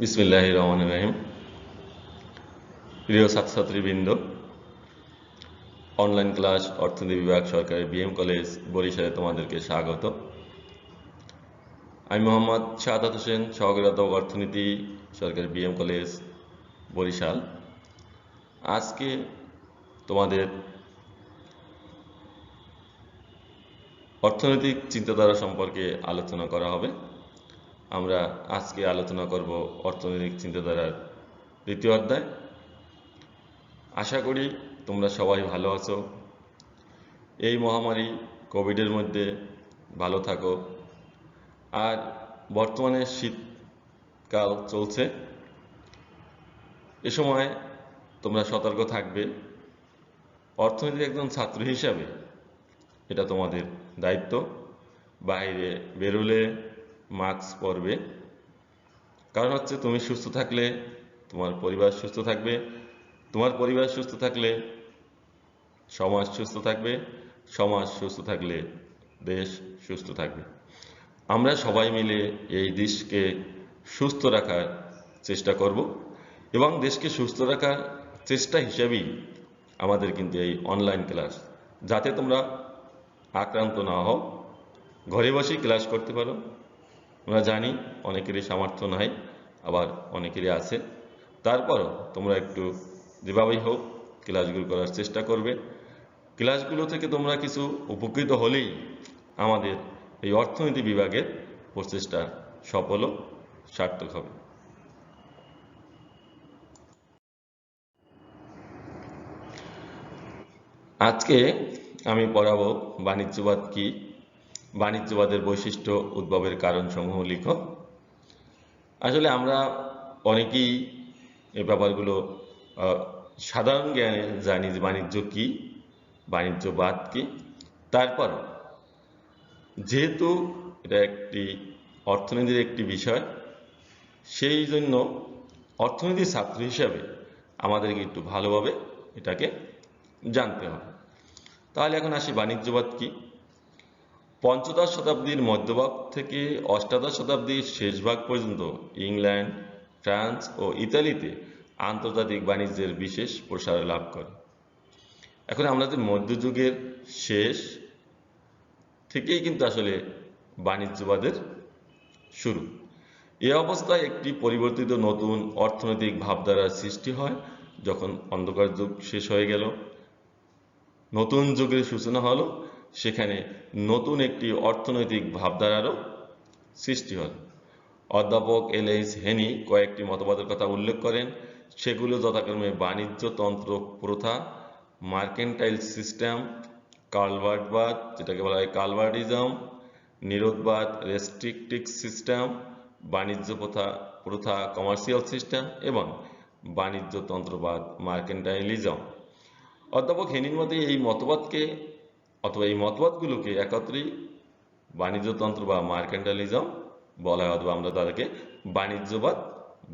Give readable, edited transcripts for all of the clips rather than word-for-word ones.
বিসমিল্লাহির রহমানির রহিম। প্রিয় ছাত্রছাত্রীবৃন্দ, অনলাইন ক্লাস অর্থনীতি বিভাগ সরকারি বিএম কলেজ বরিশালে তোমাদেরকে স্বাগত। আমি মোহাম্মদ শাহাদাত হোসেন, সহকারী অধ্যাপক অর্থনীতি, সরকারি বিএম কলেজ বরিশাল। আজকে তোমাদের অর্থনৈতিক চিন্তাধারা সম্পর্কে আলোচনা করা হবে। আমরা আজকে আলোচনা করব অর্থনৈতিক চিন্তাধারার দ্বিতীয় অধ্যায়। আশা করি তোমরা সবাই ভালো আছো। এই মহামারী কোভিডের মধ্যে ভালো থাকো। আর বর্তমানে শীতকাল চলছে, এ সময় তোমরা সতর্ক থাকবে। অর্থনীতির একজন ছাত্র হিসাবে এটা তোমাদের দায়িত্ব। বাইরে বেরোলে মাস্ক পরবে, কারণ হচ্ছে তুমি সুস্থ থাকলে তোমার পরিবার সুস্থ থাকবে, তোমার পরিবার সুস্থ থাকলে সমাজ সুস্থ থাকবে, সমাজ সুস্থ থাকলে দেশ সুস্থ থাকবে। আমরা সবাই মিলে এই দেশকে সুস্থ রাখার চেষ্টা করব এবং দেশকে সুস্থ রাখার চেষ্টা হিসাবেই আমাদের কিন্তু এই অনলাইন ক্লাস, যাতে তোমরা আক্রান্ত না হও, ঘরে বসেই ক্লাস করতে পারো। আমরা জানি অনেকেরই সামর্থ্য নাই, আবার অনেকেরই আছে। তারপরও তোমরা একটু যেভাবেই হোক ক্লাসগুলো করার চেষ্টা করবে। ক্লাসগুলো থেকে তোমরা কিছু উপকৃত হলেই আমাদের এই অর্থনীতি বিভাগের প্রচেষ্টা সফল ও সার্থক হবে। আজকে আমি পড়াবো বাণিজ্যবাদ কি, বাণিজ্যবাদের বৈশিষ্ট্য, উদ্ভবের কারণসমূহ লিখো। আসলে আমরা অনেকেই এই ব্যাপারগুলো সাধারণ জ্ঞানে জানি যে বাণিজ্য কি, বাণিজ্যবাদ কি। তারপর যেহেতু এটা একটি অর্থনীতির একটি বিষয়, সেই জন্য অর্থনীতির ছাত্র হিসাবে আমাদেরকে একটু ভালোভাবে এটাকে জানতে হবে। তাহলে এখন আসি বাণিজ্যবাদ কি। পঞ্চদশ শতাব্দীর মধ্যভাগ থেকে অষ্টাদশ শতাব্দীর শেষ ভাগ পর্যন্ত ইংল্যান্ড, ফ্রান্স ও ইতালিতে আন্তর্জাতিক বাণিজ্যের বিশেষ প্রসার লাভ করে। এখন আমাদের মধ্যযুগের শেষ থেকেই কিন্তু আসলে বাণিজ্যবাদের শুরু। এ অবস্থায় একটি পরিবর্তিত নতুন অর্থনৈতিক ভাবধারার সৃষ্টি হয়। যখন অন্ধকার যুগ শেষ হয়ে গেল, নতুন যুগের সূচনা হলো, সেখানে নতুন একটি অর্থনৈতিক ভাবধারারও সৃষ্টি হল। অধ্যাপক এলএইচ হেনি কয়েকটি মতবাদের কথা উল্লেখ করেন। সেগুলো যথাক্রমে বাণিজ্যতন্ত্র প্রথা, মার্কেন্টাইল সিস্টেম, কালভার্টবাদ, যেটাকে বলা হয় কালভার্টিজম, নিরোধবাদ, রেস্ট্রিকটিভ সিস্টেম, বাণিজ্য প্রথা কমার্শিয়াল সিস্টেম এবং বাণিজ্যতন্ত্রবাদ মার্কেন্টাইলিজম। অধ্যাপক হেনির মতে এই মতবাদকে অথবা এই মতবাদগুলোকে একত্রেই বাণিজ্যতন্ত্র বা মার্কেন্টালিজম বলা হয়, অথবা আমরা তাদেরকে বাণিজ্যবাদ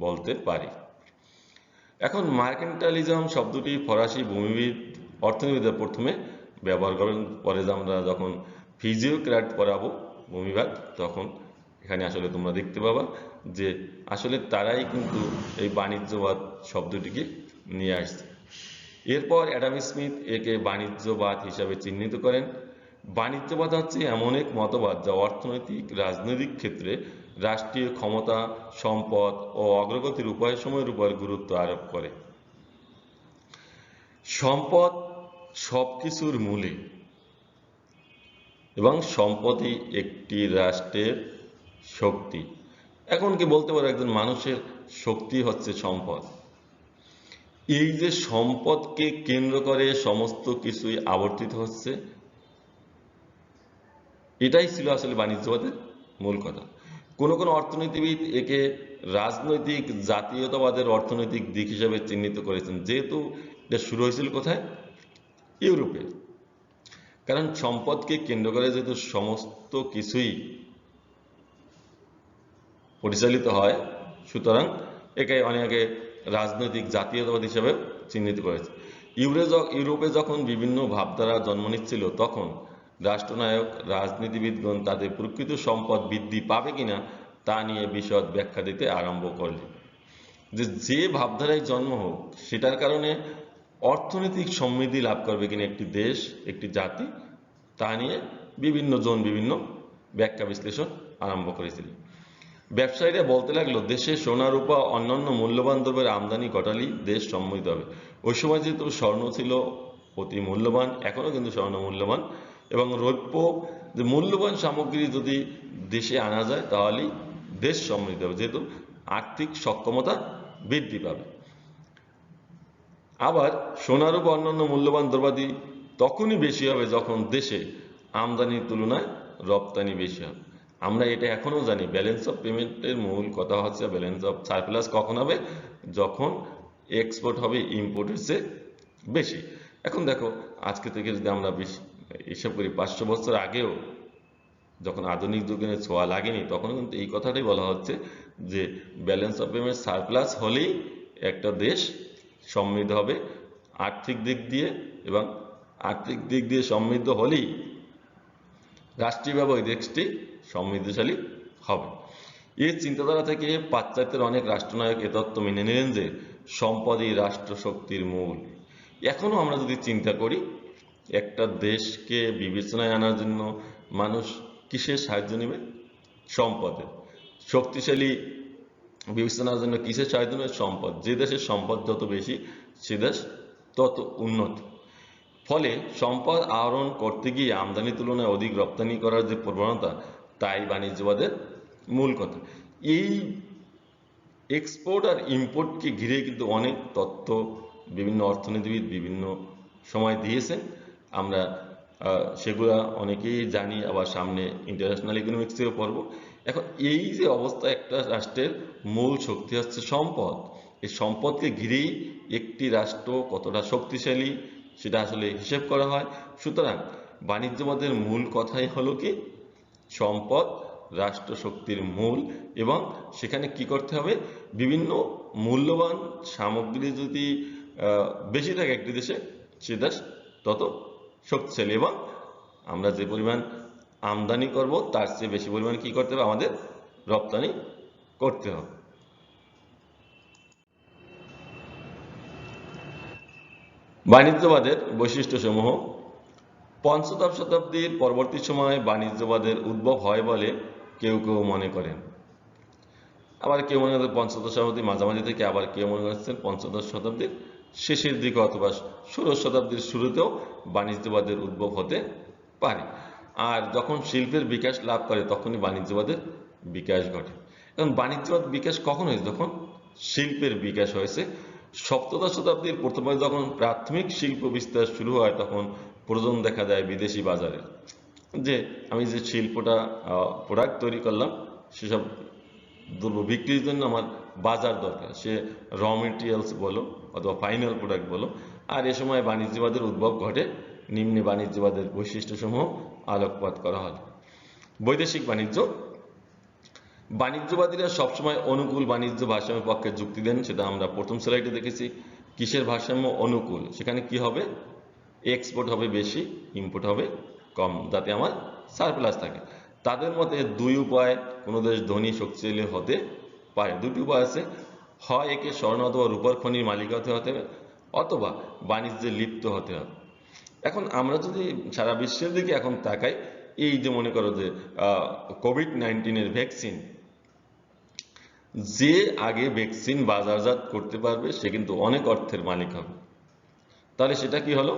বলতে পারি। এখন মার্কেন্টালিজম শব্দটি ফরাসি ভূমিবিদ অর্থনীতিবিদরা প্রথমে ব্যবহার করেন। পরে আমরা যখন ফিজিওক্র্যাট পড়াবো ভূমিবাদ, তখন এখানে আসলে তোমরা দেখতে পাবা যে আসলে তারাই কিন্তু এই বাণিজ্যবাদ শব্দটিকে নিয়ে আসছে। এরপর অ্যাডাম স্মিথ একে বাণিজ্যবাদ হিসাবে চিহ্নিত করেন। বাণিজ্যবাদ হচ্ছে এমন এক মতবাদ যা অর্থনৈতিক, রাজনৈতিক ক্ষেত্রে রাষ্ট্রীয় ক্ষমতা, সম্পদ ও অগ্রগতির উপায়সমূহের উপর গুরুত্ব আরোপ করে। সম্পদ সবকিছুর মূলে এবং সম্পদই একটি রাষ্ট্রের শক্তি। এখন কি বলতে পারো, একজন মানুষের শক্তি হচ্ছে সম্পদ। এই যে সম্পদকে কেন্দ্র করে সমস্ত কিছুই আবর্তিত হচ্ছে, এটাই ছিল আসলে বাণিজ্যবাদের মূল কথা। কোন কোন অর্থনীতিবিদ একে রাজনৈতিক জাতীয়তাবাদের অর্থনৈতিক দিক হিসাবে চিহ্নিত করেছেন, যেহেতু এটা শুরু হয়েছিল কোথায়? ইউরোপে। কারণ সম্পদকে কেন্দ্র করে যেহেতু সমস্ত কিছুই পরিচালিত হয়, সুতরাং একে অনেকে রাজনৈতিক জাতীয়তাবাদ হিসাবে চিহ্নিত করেছে। ইউরোপে যখন বিভিন্ন ভাবধারা জন্ম নিচ্ছিল, তখন রাষ্ট্রনায়ক, রাজনীতিবিদগণ তাদের প্রকৃত সম্পদ বৃদ্ধি পাবে কিনা তা নিয়ে বিশদ ব্যাখ্যা দিতে আরম্ভ করলেন। যে যে ভাবধারায় জন্ম হোক সেটার কারণে অর্থনৈতিক সমৃদ্ধি লাভ করবে কিনা একটি দেশ, একটি জাতি, তা নিয়ে বিভিন্ন জন বিভিন্ন ব্যাখ্যা বিশ্লেষণ আরম্ভ করেছিল। ব্যবসায়ীরা বলতে লাগলো, দেশে সোনা রূপা অন্যান্য মূল্যবান দ্রব্যের আমদানি ঘটালেই দেশ সমৃদ্ধ হবে। ওই সময় যেহেতু স্বর্ণ ছিল অতি মূল্যবান, এখনো কিন্তু স্বর্ণ মূল্যবান, এবং রৌপ্য, যে মূল্যবান সামগ্রী যদি দেশে আনা যায় তাহলেই দেশ সমৃদ্ধ হবে, যেহেতু আর্থিক সক্ষমতা বৃদ্ধি পাবে। আবার সোনা রূপা অন্যান্য মূল্যবান দ্রব্যাদি তখনই বেশি হবে যখন দেশে আমদানির তুলনায় রপ্তানি বেশি হবে। আমরা এটা এখনো জানি, ব্যালেন্স অফ পেমেন্টের মূল কথা হচ্ছে ব্যালেন্স অফ সারপ্লাস কখন হবে, যখন এক্সপোর্ট হবে ইম্পোর্টের চেয়ে বেশি। এখন দেখো, আজকে থেকে যদি আমরা হিসাব করি 500 বছর আগেও যখন আধুনিক যুগের ছোঁয়া লাগেনি, তখন কিন্তু এই কথাটাই বলা হচ্ছে যে ব্যালেন্স অফ পেমেন্ট সারপ্লাস হলেই একটা দেশ সমৃদ্ধ হবে আর্থিক দিক দিয়ে, এবং আর্থিক দিক দিয়ে সমৃদ্ধ হলেই রাষ্ট্রীয়ভাবে ওই দেশটি সমৃদ্ধশালী হবে। এই চিন্তাধারা থেকে পাশ্চাত্যের অনেক রাষ্ট্রনায়ক এ তত্ত্ব মেনে নিলেন যে সম্পদই রাষ্ট্র শক্তির মূল। এখনো আমরা যদি চিন্তা করি, একটা দেশকে বিবেচনায় আনার জন্য মানুষ কিসের সাহায্য নেবে? সম্পদের। শক্তিশালী বিবেচনার জন্য কিসের সাহায্য নেবে? সম্পদ। যে দেশের সম্পদ যত বেশি সে দেশ তত উন্নত। ফলে সম্পদ আহরণ করতে গিয়ে আমদানির তুলনায় অধিক রপ্তানি করার যে প্রবণতা, তাই বাণিজ্যবাদের মূল কথা। এই এক্সপোর্ট আর ইম্পোর্টকে ঘিরে কিন্তু অনেক তত্ত্ব বিভিন্ন অর্থনীতিবিদ বিভিন্ন সময় দিয়েছেন। আমরা সেগুলা অনেকেই জানি, আবার সামনে ইন্টারন্যাশনাল ইকোনমিক্স থেকে পড়ব। এখন এই যে অবস্থা, একটা রাষ্ট্রের মূল শক্তি হচ্ছে সম্পদ। এই সম্পদকে ঘিরেই একটি রাষ্ট্র কতটা শক্তিশালী সেটা আসলে হিসেব করা হয়। সুতরাং বাণিজ্যবাদের মূল কথাই হলো কি, সম্পদ রাষ্ট্র শক্তির মূল, এবং সেখানে কি করতে হবে, বিভিন্ন মূল্যবান সামগ্রী যদি বেশি থাকে একটি দেশে, সে দেশ তত শক্তিশালী, এবং আমরা যে পরিমাণ আমদানি করব তার চেয়ে বেশি পরিমাণ কি করতে হবে, আমাদের রপ্তানি করতে হবে। বাণিজ্যবাদের বৈশিষ্ট্যসমূহ। পঞ্চদশ শতাব্দীর পরবর্তী সময়ে বাণিজ্যবাদের উদ্ভব হয় বলে কেউ কেউ মনে করেন। আবার কেউ মনে করেন পঞ্চদশ শতাব্দীর মাঝামাঝি থেকে, আবার কেউ মনে করছেন পঞ্চদশ শতাব্দীর শেষের দিকে অথবা ষোড়শ শতাব্দীর শুরুতেও বাণিজ্যবাদের উদ্ভব হতে পারে। আর যখন শিল্পের বিকাশ লাভ করে তখনই বাণিজ্যবাদের বিকাশ ঘটে। এখন বাণিজ্যবাদ বিকাশ কখন হয়েছে? যখন শিল্পের বিকাশ হয়েছে। সপ্তদশ শতাব্দীর প্রথমে যখন প্রাথমিক শিল্প বিস্তার শুরু হয়, তখন প্রয়োজন দেখা যায় বিদেশি বাজারে, যে আমি যে শিল্পটা প্রোডাক্ট তৈরি করলাম সেসব দ্রব্য বিক্রির জন্য আমার বাজার দরকার, সে র মেটেরিয়ালস বলো অথবা ফাইনাল প্রোডাক্ট বলো। আর এ সময় বাণিজ্যবাদের উদ্ভব ঘটে। নিম্নে বাণিজ্যবাদের বৈশিষ্ট্যসমূহ আলোকপাত করা হল। বৈদেশিক বাণিজ্য। বাণিজ্যবাদীরা সবসময় অনুকূল বাণিজ্য ভারসাম্যের পক্ষে যুক্তি দেন, সেটা আমরা প্রথম স্লাইডে দেখেছি। কিসের ভারসাম্য? অনুকূল। সেখানে কি হবে? এক্সপোর্ট হবে বেশি, ইম্পোর্ট হবে কম, যাতে আমার সারপ্লাস থাকে। তাদের মতে দুই উপায় কোনো দেশ ধনী শক্তিশালী হতে পারে। দুটি উপায় আছে, হয় একে স্বর্ণ অথবা রূপার খনির মালিক হতে হবে, অথবা বাণিজ্যে লিপ্ত হতে হবে। এখন আমরা যদি সারা বিশ্বের দিকে এখন তাকাই, এই যে মনে করো যে কোভিড-19 ভ্যাকসিন, যে আগে ভ্যাকসিন বাজারজাত করতে পারবে সে কিন্তু অনেক অর্থের মালিক হবে। তাহলে সেটা কি হলো?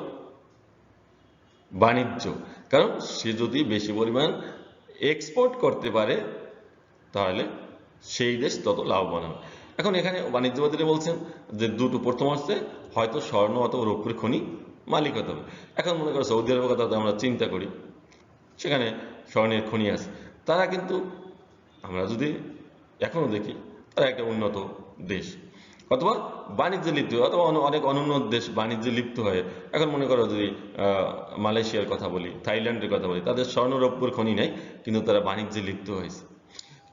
বাণিজ্য। কারণ সে যদি বেশি পরিমাণ এক্সপোর্ট করতে পারে তাহলে সেই দেশ তত লাভবান হবে। এখন এখানে বাণিজ্যবাদীরা বলছেন যে দুটো, প্রথম হচ্ছে হয়তো স্বর্ণ অথবা রৌপ্যের খনি মালিক হতে হবে। এখন মনে করো সৌদি আরবের কথা আমরা চিন্তা করি, সেখানে স্বর্ণের খনি আছে। তারা কিন্তু আমরা যদি এখনো দেখি তারা একটা উন্নত দেশ, অথবা বাণিজ্যে লিপ্ত হয়, অথবা অনেক অনুন্নত দেশ বাণিজ্যে লিপ্ত হয়। এখন মনে করো যদি মালয়েশিয়ার কথা বলি, থাইল্যান্ডের কথা বলি, তাদের স্বর্ণ রৌপ্যের খনি নেই, কিন্তু তারা বাণিজ্যে লিপ্ত হয়েছে।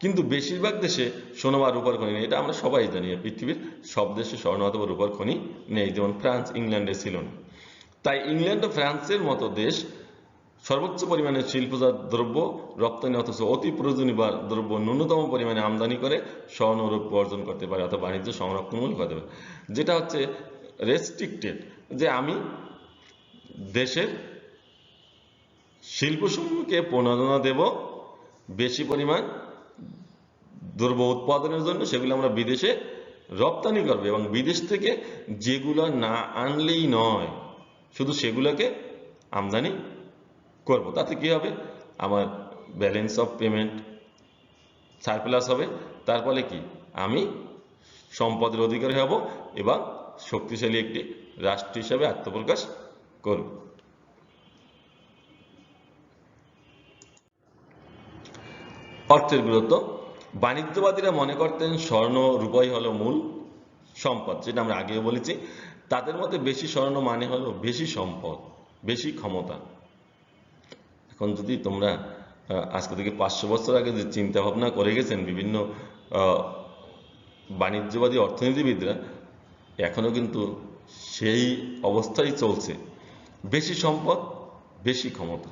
কিন্তু বেশিরভাগ দেশে সোনা বা রূপার খনি নেই, এটা আমরা সবাই জানি। পৃথিবীর সব দেশে স্বর্ণ অথবা রূপার খনি নেই, যেমন ফ্রান্স, ইংল্যান্ডে ছিল না। তাই ইংল্যান্ড ও ফ্রান্সের মতো দেশ সর্বোচ্চ পরিমাণে শিল্পজাত দ্রব্য রপ্তানি অথচ অতি প্রয়োজনীয় দ্রব্য ন্যূনতম পরিমাণে আমদানি করে স্বর্ণ রৌপ্য অর্জন করতে পারে, অথবা বাণিজ্য সংরক্ষণমূলক হতে পারে। যেটা হচ্ছে রেস্ট্রিক্টেড, যে আমি দেশের শিল্পসমূহকে প্রণোদনা দেব বেশি পরিমাণ দ্রব্য উৎপাদনের জন্য, সেগুলো আমরা বিদেশে রপ্তানি করবো, এবং বিদেশ থেকে যেগুলো না আনলেই নয়, শুধু সেগুলোকে আমদানি করব। তাতে কি হবে, আমার ব্যালেন্স অফ পেমেন্ট সারপ্লাস হবে। তার ফলে কি, আমি সম্পদের অধিকারী হব এবং শক্তিশালী একটি রাষ্ট্র হিসাবে আত্মপ্রকাশ করব। অর্থের গুরুত্ব। বাণিজ্যবাদীরা মনে করতেন স্বর্ণ রূপাই হলো মূল সম্পদ, যেটা আমরা আগেও বলেছি। তাদের মতে বেশি স্বর্ণ মানে হলো বেশি সম্পদ, বেশি ক্ষমতা। এখন যদি তোমরা আজকে থেকে 500 বছর আগে যে চিন্তা ভাবনা করে গেছেন বিভিন্ন বাণিজ্যবাদী অর্থনীতিবিদরা, এখনো কিন্তু সেই অবস্থাই চলছে, বেশি সম্পদ বেশি ক্ষমতা।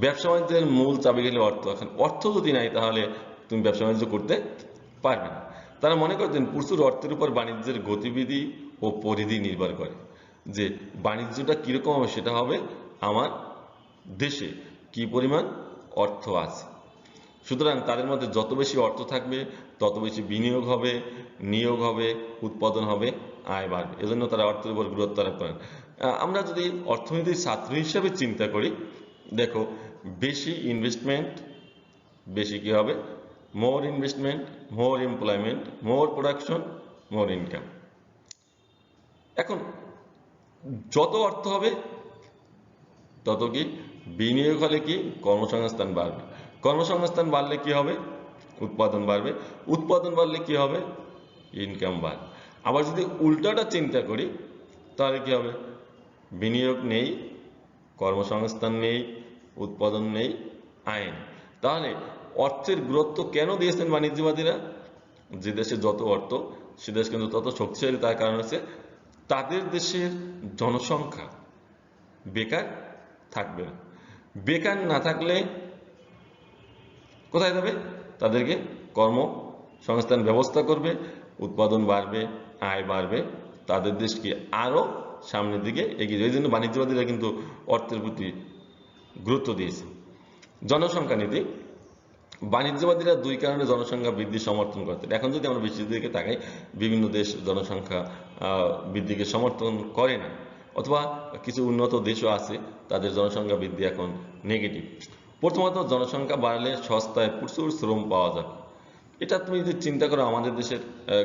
ব্যবসা বাণিজ্যের মূল চাবি গেলে অর্থ। এখন অর্থ যদি নাই তাহলে তুমি ব্যবসা বাণিজ্য করতে পারবে না। তারা মনে করতেন প্রচুর অর্থের উপর বাণিজ্যের গতিবিধি ও পরিধি নির্ভর করে, যে বাণিজ্যটা কীরকম হবে সেটা হবে আমার দেশে কি পরিমাণ অর্থ আছে। সুতরাং তাদের মধ্যে যত বেশি অর্থ থাকবে তত বেশি বিনিয়োগ হবে, নিয়োগ হবে, উৎপাদন হবে, আয় বাড়বে। এজন্য তারা অর্থের উপর গুরুত্ব আরোপ করেন। আমরা যদি অর্থনীতির ছাত্র হিসাবে চিন্তা করি, দেখো বেশি ইনভেস্টমেন্ট বেশি কি হবে, মোর ইনভেস্টমেন্ট, মোর এমপ্লয়মেন্ট, মোর প্রোডাকশন, মোর ইনকাম। এখন যত অর্থ হবে তত কি বিনিয়োগ হলে কি কর্মসংস্থান বাড়বে, কর্মসংস্থান বাড়লে কি হবে, উৎপাদন বাড়বে, উৎপাদন বাড়লে কি হবে, ইনকাম বাড়বে। আবার যদি উল্টাটা চিন্তা করি তাহলে কি হবে, বিনিয়োগ নেই, কর্মসংস্থান নেই, উৎপাদন নেই, আয় নেই। তাহলে অর্থের গুরুত্ব কেন দিয়েছেন বাণিজ্যবাদীরা, যে দেশে যত অর্থ সে দেশ কিন্তু তত শক্তিশালী। তার কারণ হচ্ছে তাদের দেশের জনসংখ্যা বেকার থাকবে না। বেকার না থাকলে কোথায় যাবে, তাদেরকে কর্মসংস্থান ব্যবস্থা করবে, উৎপাদন বাড়বে, আয় বাড়বে, তাদের দেশকে আরও সামনের দিকে এগিয়ে যাবে। এই জন্য বাণিজ্যবাদীরা কিন্তু অর্থের প্রতি গুরুত্ব দিয়েছে। জনসংখ্যা নীতি। বাণিজ্যবাদীরা দুই কারণে জনসংখ্যা বৃদ্ধি সমর্থন করতেন। এখন যদি আমরা বিশ্বের দিকে তাকাই, বিভিন্ন দেশ জনসংখ্যা বৃদ্ধিকে সমর্থন করে না, অথবা কিছু উন্নত দেশও আছে তাদের জনসংখ্যা বৃদ্ধি এখন নেগেটিভ। প্রথমত, জনসংখ্যা বাড়লে সস্তায় প্রচুর শ্রম পাওয়া যাবে। এটা তুমি যদি চিন্তা করো, আমাদের দেশের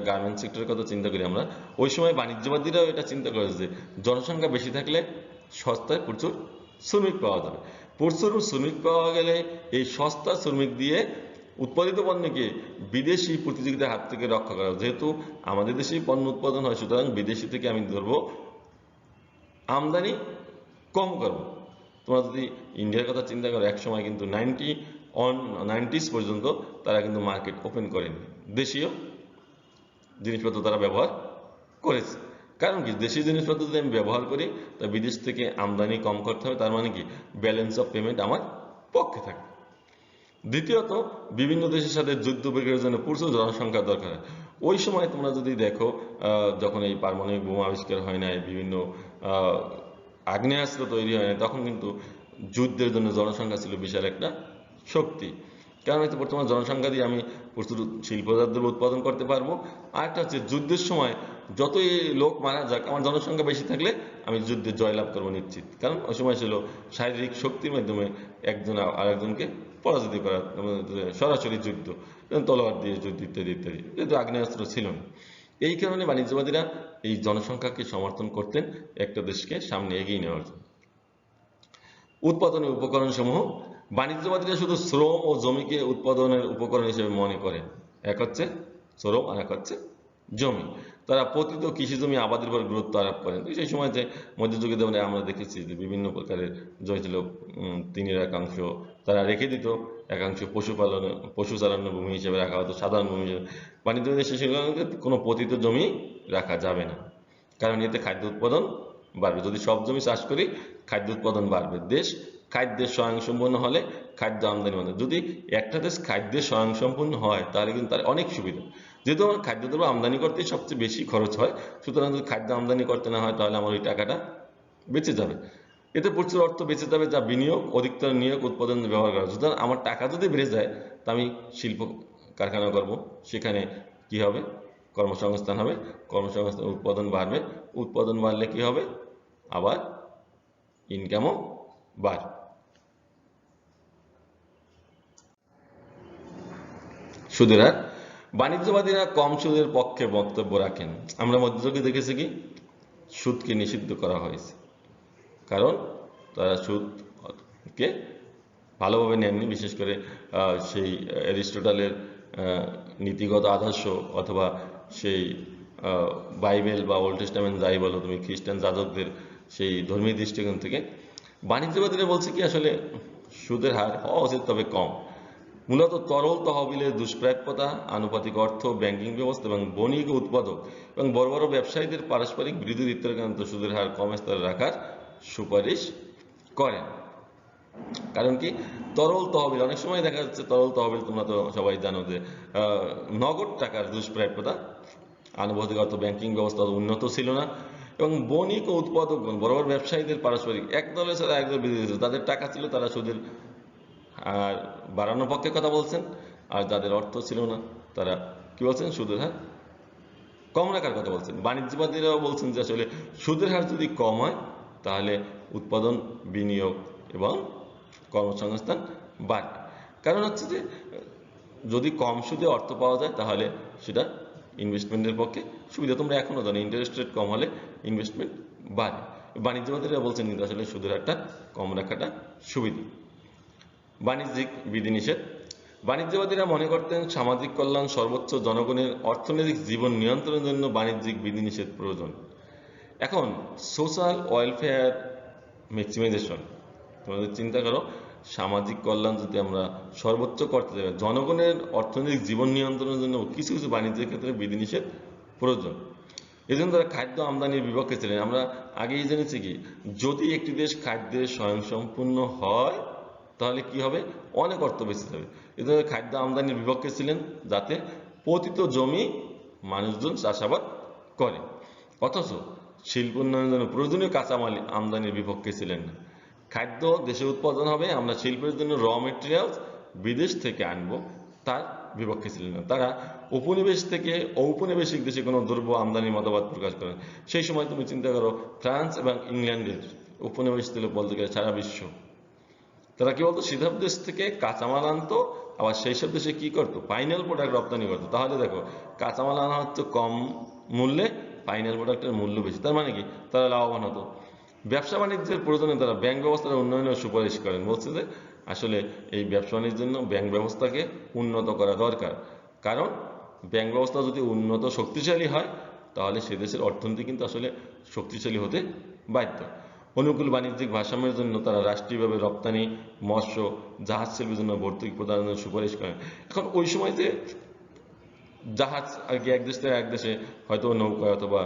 গার্মেন্টস সেক্টরের কথা চিন্তা করি আমরা, ওই সময় বাণিজ্যবাদীরাও এটা চিন্তা করে যে জনসংখ্যা বেশি থাকলে সস্তায় প্রচুর শ্রমিক পাওয়া যাবে। প্রচুর শ্রমিক পাওয়া গেলে এই সস্তা শ্রমিক দিয়ে উৎপাদিত পণ্যকে বিদেশি প্রতিযোগিতার হাত থেকে রক্ষা করা। যেহেতু আমাদের দেশেই পণ্য উৎপাদন হয়, সুতরাং বিদেশি থেকে আমি ধরবো আমদানি কম করব। তোমরা যদি ইন্ডিয়ার কথা চিন্তা করো, এক সময় কিন্তু 90s পর্যন্ত তারা কিন্তু মার্কেট ওপেন করেনি, দেশীয় জিনিসপত্র তারা ব্যবহার করেছে। কারণ কি, দেশীয় জিনিসপত্র যদি আমি ব্যবহার করি তা বিদেশ থেকে আমদানি কম করতে হবে, তার মানে কি ব্যালেন্স অফ পেমেন্ট আমার পক্ষে থাকে। দ্বিতীয়ত, বিভিন্ন দেশের সাথে যুদ্ধ বিগ্রহের জন্য প্রচুর জনসংখ্যার দরকার হয়। ওই সময় তোমরা যদি দেখো, যখন এই পারমাণবিক বোমা আবিষ্কার হয় নাই, বিভিন্ন আগ্নেয়াস্ত্র তৈরি হয় নাই, তখন কিন্তু যুদ্ধের জন্য জনসংখ্যা ছিল বিশাল একটা শক্তি। কারণ হচ্ছে বর্তমান জনসংখ্যা দিয়ে আমি প্রচুর শিল্পজাত দ্রব্য উৎপাদন করতে পারবো। আরেকটা হচ্ছে যুদ্ধের সময় যতই লোক মারা যাক, আমার জনসংখ্যা বেশি থাকলে আমি যুদ্ধে জয়লাভ করবো নিশ্চিত। কারণ ওই সময় ছিল শারীরিক শক্তির মাধ্যমে একজন আরেকজনকে পরাজিত করা, সরাসরি যুদ্ধ, তলোয়ার দিয়ে যুদ্ধ ইত্যাদি ইত্যাদি, যেহেতু আগ্নেয়াস্ত্র ছিল না। এই কারণে বাণিজ্যবাদীরা এই জনসংখ্যাকে সমর্থন করতেন একটা দেশকে সামনে এগিয়ে নেওয়ার জন্য। উৎপাদনের উপকরণ সমূহ। বাণিজ্যবাদীরা শুধু শ্রম ও জমিকে উৎপাদনের উপকরণ হিসেবে মনে করেন। এক হচ্ছে শ্রম আর এক হচ্ছে জমি। তারা পতিত কৃষি জমি আবাদের উপর গুরুত্ব আরোপ করেন। সেই সময় যে মধ্যযুগে আমরা দেখেছি যে বিভিন্ন প্রকারের জমি ছিল, 3/1 তারা রেখে দিত, একাংশ পশু চালানোর ভূমি হিসেবে রাখা হতো, সাধারণ ভূমি হিসেবে। বাণিজ্যবাদী শেষে কোনো পতিত জমি রাখা যাবে না, কারণ এতে খাদ্য উৎপাদন বাড়বে। যদি সব জমি চাষ করি খাদ্য উৎপাদন বাড়বে, দেশ খাদ্যের স্বয়ংসম্পূর্ণ হলে খাদ্য আমদানি বন্ধ। যদি একটা দেশ খাদ্যে স্বয়ংসম্পূর্ণ হয় তাহলে কিন্তু তার অনেক সুবিধা, যেহেতু আমার খাদ্যদ্রব্য আমদানি করতেই সবচেয়ে বেশি খরচ হয়, সুতরাং যদি খাদ্য আমদানি করতে না হয় তাহলে আমার ওই টাকাটা বেঁচে যাবে, এতে প্রচুর অর্থ বেঁচে যাবে, যা বিনিয়োগ অধিকতর নিয়োগ উৎপাদন ব্যবহার করা। সুতরাং আমার টাকা যদি বেড়ে যায় তা আমি শিল্প কারখানা করব, সেখানে কি হবে, কর্মসংস্থান হবে, কর্মসংস্থান উৎপাদন বাড়বে, উৎপাদন বাড়লে কি হবে, আবার ইনকামও বাড়বে। সুদের হার, বাণিজ্যবাদীরা কম সুদের পক্ষে বক্তব্য রাখেন। আমরা মধ্যযুগে দেখেছি কি সুদকে নিষিদ্ধ করা হয়েছে, কারণ তারা সুদকে ভালোভাবে নেননি, বিশেষ করে সেই অ্যারিস্টটলের নীতিগত আদর্শ অথবা সেই বাইবেল বা ওল্ড টেস্টামেন্ট যাই বলো তুমি, খ্রিস্টান যাজকদের সেই ধর্মীয় দৃষ্টিকোণ থেকে বাণিজ্যবাদীরা বলছে কি আসলে সুদের হার হওয়া উচিত তবে কম। মূলত তরল তহবিলের দুষ্প্রাপ্যতা, আনুপাতিক অর্থ, ব্যাংকিং ব্যবস্থা এবং বণিক উৎপাদক এবং বড় বড় ব্যবসায়ীদের পারস্পরিক বিরোধিতার কারণে সুদের হার কম স্তরে রাখার সুপারিশ করেন। কারণ কি, তরল তহবিল, অনেক সময় দেখা যাচ্ছে তরল তহবিল, তোমরা তো সবাই জানো যে নগদ টাকার দুষ্প্রাপ্যতা, আনুপাতিক অর্থ, ব্যাংকিং ব্যবস্থা উন্নত ছিল না, এবং বণিক ও উৎপাদকগণ বড় বড় ব্যবসায়ীদের পারস্পরিক এক দলের সাথে এক দল বিরোধী ছিল। তাদের টাকা ছিল, তারা সুদের আর বাড়ানোর পক্ষে কথা বলছেন, আর যাদের অর্থ ছিল না তারা কি বলছেন, সুদের হার কম রাখার কথা বলছেন। বাণিজ্যবাদীরাও বলছেন যে আসলে সুদের হার যদি কম হয় তাহলে উৎপাদন, বিনিয়োগ এবং কর্মসংস্থান বাড়বে। কারণ হচ্ছে যে যদি কম সুদে অর্থ পাওয়া যায় তাহলে সেটা ইনভেস্টমেন্টের পক্ষে সুবিধা। তোমরা এখনো জানো ইন্টারেস্ট রেট কম হলে ইনভেস্টমেন্ট বাড়ে। বাণিজ্যবাদীরা বলছেন কিন্তু আসলে সুদের হারটা কম রাখাটা সুবিধা। বাণিজ্যিক বিধিনিষেধ, বাণিজ্যবাদীরা মনে করতেন সামাজিক কল্যাণ সর্বোচ্চ, জনগণের অর্থনৈতিক জীবন নিয়ন্ত্রণের জন্য বাণিজ্যিক বিধিনিষেধ প্রয়োজন। এখন সোশ্যাল ওয়েলফেয়ার ম্যাক্সিমাইজেশন, তোমাদের চিন্তা করো, সামাজিক কল্যাণ যদি আমরা সর্বোচ্চ করতে যাই, জনগণের অর্থনৈতিক জীবন নিয়ন্ত্রণের জন্য কিছু কিছু বাণিজ্যের ক্ষেত্রে বিধিনিষেধ প্রয়োজন। এই জন্য তারা খাদ্য আমদানির বিপক্ষে ছিলেন। আমরা আগেই জেনেছি কি, যদি একটি দেশ খাদ্যে স্বয়ংসম্পূর্ণ হয় তাহলে কি হবে, অনেক অর্থ বেঁচে যাবে। এই জন্য খাদ্য আমদানির বিপক্ষে ছিলেন, যাতে পতিত জমি মানুষজন চাষাবাদ করে। অথচ শিল্প উন্নয়নের জন্য প্রয়োজনীয় কাঁচামাল আমদানির বিপক্ষে ছিলেন না। খাদ্য দেশে উৎপাদন হবে, আমরা শিল্পের জন্য র মেটেরিয়ালস বিদেশ থেকে আনবো, তার বিপক্ষে ছিলেন না। তারা উপনিবেশ থেকে ঔপনিবেশিক দেশে কোনো দ্রব্য আমদানির মতবাদ প্রকাশ করেন। সেই সময় তুমি চিন্তা করো, ফ্রান্স এবং ইংল্যান্ডের উপনিবেশ ছিল বলতে গেলে সারা বিশ্ব। তারা কি বলতো, সেসব দেশ থেকে কাঁচামাল আনতো, আবার সেই সব দেশে কি করতো, ফাইনাল প্রোডাক্ট রপ্তানি করতো। তাহলে দেখো, কাঁচামাল আনা হচ্ছে কম মূল্যে, ফাইনাল প্রোডাক্টের মূল্য বেশি, তার মানে কি তারা লাভবান হতো। ব্যবসা বাণিজ্যের প্রয়োজনে তারা ব্যাংক ব্যবস্থার উন্নয়নের সুপারিশ করেন। বলছে যে আসলে এই ব্যবসা বাণিজ্যের জন্য ব্যাংক ব্যবস্থাকে উন্নত করা দরকার, কারণ ব্যাংক ব্যবস্থা যদি উন্নত শক্তিশালী হয় তাহলে সে দেশের অর্থনীতি কিন্তু আসলে শক্তিশালী হতে বাধ্য। অনুকূল বাণিজ্যিক ভারসাম্যের জন্য তারা রাষ্ট্রীয়ভাবে রপ্তানি, মৎস্য, জাহাজ শিল্পের জন্য ভর্তুকি প্রদানের সুপারিশ করেন। এখন ওই সময় যে জাহাজ আর কি, এক দেশ থেকে এক দেশে হয়তো নৌকা অথবা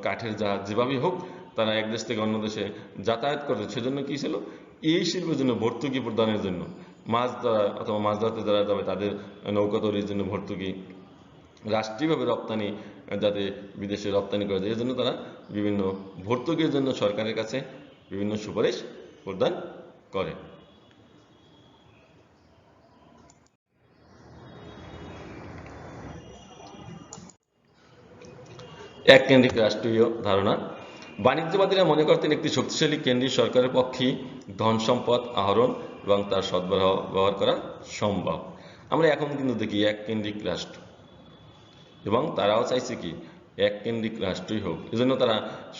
কাঠের জাহাজ, যেভাবেই হোক তারা এক দেশ থেকে অন্য দেশে যাতায়াত করছে, সেজন্য কি ছিল, এই শিল্পের জন্য ভর্তুকি প্রদানের জন্য, মাছ ধরা অথবা মাছ ধরতে যারা যাবে তাদের নৌকা তৈরির জন্য ভর্তুকি, রাষ্ট্রীয়ভাবে রপ্তানি যাতে বিদেশে রপ্তানি করা যায়, এর জন্য তারা বিভিন্ন ভর্তুকির জন্য সরকারের কাছে বিভিন্ন সুপারিশ প্রদান করে। এককেন্দ্রিক রাষ্ট্রীয় ধারণা, বাণিজ্যবাদীরা মনে করতেন একটি শক্তিশালী কেন্দ্রীয় সরকারের পক্ষেই ধন সম্পদ আহরণ এবং তার সদ্ব্যবহার ব্যবহার করা সম্ভব। আমরা এখন কিন্তু দেখি এককেন্দ্রিক রাষ্ট্র, এবং তারাও চাইছে কি এককেন্দ্রিক রাষ্ট্রই হোক। এজন্য তারা